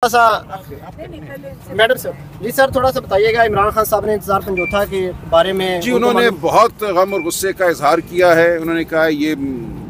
Madam sir जी sir थोड़ा सा बताइएगा, इमरान खान साहब ने इंतजार समझौता के बारे में जी उन्होंने बहुत गम और गुस्से का इजहार किया है। उन्होंने कहा ये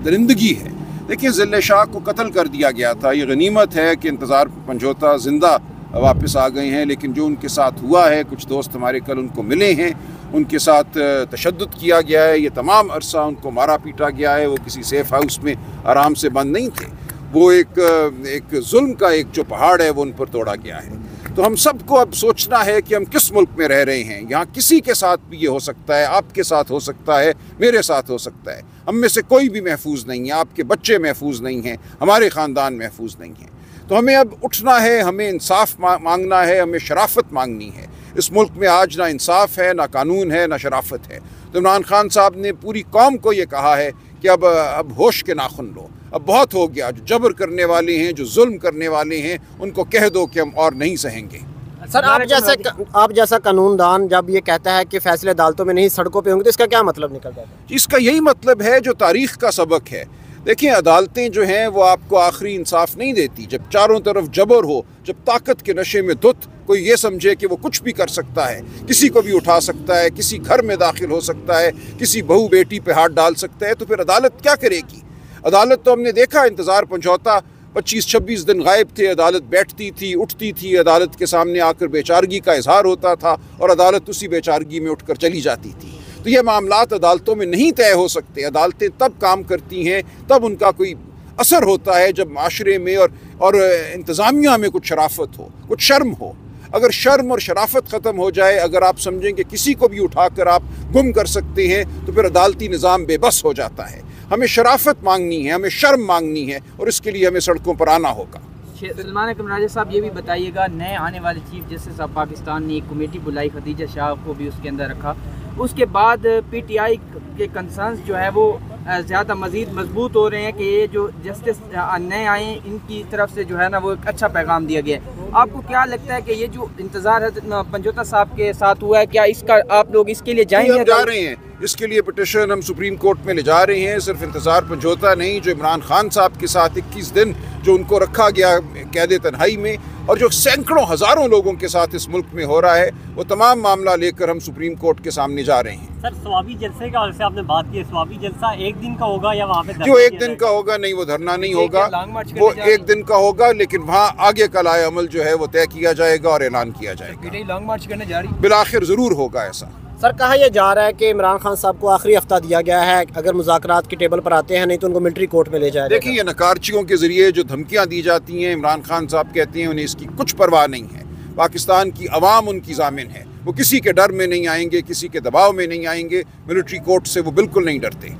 दरिंदगी है। देखिए ज़िले शाह को कत्ल कर दिया गया था। ये गनीमत है कि इंतजार समझौता जिंदा वापस आ गए हैं, लेकिन जो उनके साथ हुआ है, कुछ दोस्त हमारे कल उनको मिले हैं, उनके साथ तशद्दुद किया गया है। ये तमाम अरसा उनको मारा पीटा गया है। वो किसी सेफ हाउस में आराम से बंद नहीं थे। वो एक जुल्म का एक जो पहाड़ है वो उन पर तोड़ा गया है। तो हम सबको अब सोचना है कि हम किस मुल्क में रह रहे हैं। यहाँ किसी के साथ भी ये हो सकता है, आपके साथ हो सकता है, मेरे साथ हो सकता है। हम में से कोई भी महफूज नहीं है, आपके बच्चे महफूज नहीं हैं, हमारे ख़ानदान महफूज नहीं हैं। तो हमें अब उठना है, हमें इंसाफ मांगना है, हमें शराफत मांगनी है। इस मुल्क में आज ना इंसाफ है, ना कानून है, ना शराफत है। तो इमरान खान साहब ने पूरी कौम को ये कहा है कि अब होश के नाखुन लो, अब बहुत हो गया। जो जबर करने वाले हैं, जो जुल्म करने वाले हैं, उनको कह दो कि हम और नहीं सहेंगे। सर आप जैसा कानूनदान जब ये कहता है कि फैसले अदालतों में नहीं सड़कों पे होंगे, तो इसका क्या मतलब निकलता है? इसका यही मतलब है जो तारीख का सबक है। देखिए अदालतें जो हैं वो आपको आखिरी इंसाफ नहीं देती। जब चारों तरफ जबर हो, जब ताकत के नशे में धुत कोई ये समझे कि वो कुछ भी कर सकता है, किसी को भी उठा सकता है, किसी घर में दाखिल हो सकता है, किसी बहू बेटी पे हाथ डाल सकता है, तो फिर अदालत क्या करेगी? अदालत तो हमने देखा इंतज़ार समझौता 25-26 दिन गायब थे। अदालत बैठती थी, उठती थी, अदालत के सामने आकर बेचारगी का इजहार होता था और अदालत उसी बेचारगी में उठकर चली जाती थी। तो ये मामलात अदालतों में नहीं तय हो सकते। अदालतें तब काम करती हैं, तब उनका कोई असर होता है जब माशरे में और इंतज़ामिया में कुछ शराफत हो, कुछ शर्म हो। अगर शर्म और शराफत ख़त्म हो जाए, अगर आप समझें कि किसी को भी उठाकर आप गुम कर सकते हैं, तो फिर अदालती निज़ाम बेबस हो जाता है। हमें शराफत मांगनी है, हमें शर्म मांगनी है, और इसके लिए हमें सड़कों पर आना होगा। सलमान अकरम राजा साहब ये भी बताइएगा, नए आने वाले चीफ जस्टिस ऑफ पाकिस्तान ने एक कमेटी बुलाई, खदीजा शाह को भी उसके अंदर रखा। उसके बाद पीटीआई के कंसर्न्स जो है वो ज़्यादा मज़ीद मजबूत हो रहे हैं कि ये जो जस्टिस नए आए इनकी तरफ से जो है ना वो एक अच्छा पैगाम दिया गया है। आपको क्या लगता है कि ये जो इंतज़ार समझौता साहब के साथ हुआ है, क्या इसका आप लोग इसके लिए जाएंगे? जा रहे हैं, इसके लिए पिटिशन हम सुप्रीम कोर्ट में ले जा रहे हैं। सिर्फ इंतज़ार समझौता नहीं, जो इमरान खान साहब के साथ 21 दिन जो उनको रखा गया कैद तन्हाई में, और जो सैकड़ों हज़ारों लोगों के साथ इस मुल्क में हो रहा है, वो तमाम मामला लेकर हम सुप्रीम कोर्ट के सामने जा रहे हैं। सर स्वाबी जलसे का वैसे आपने बात की, स्वाबी जलसा एक दिन का होगा या वहाँ पे जो एक दिन का होगा? नहीं, वो धरना नहीं होगा, वो एक दिन का होगा, लेकिन वहाँ आगे का लाए अमल जो है वो तय किया जाएगा और ऐलान किया जाएगा। लॉन्ग मार्च करने जा रही है, बिलाखिर ज़रूर होगा ऐसा। सर कहा यह जा रहा है कि इमरान खान साहब को आखिरी हफ्ता दिया गया है, अगर मुज़ाकरात की टेबल पर आते हैं नहीं तो उनको मिलिट्री कोर्ट में ले जाएगा। देखिए ये नकारचियों के ज़रिए जो धमकियाँ दी जाती हैं, इमरान खान साहब कहते हैं उन्हें इसकी कुछ परवाह नहीं है। पाकिस्तान की अवाम उनकी ज़ामिन है, वो किसी के डर में नहीं आएंगे, किसी के दबाव में नहीं आएंगे। मिलिट्री कोर्ट से वो बिल्कुल नहीं डरते।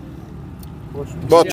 बहुत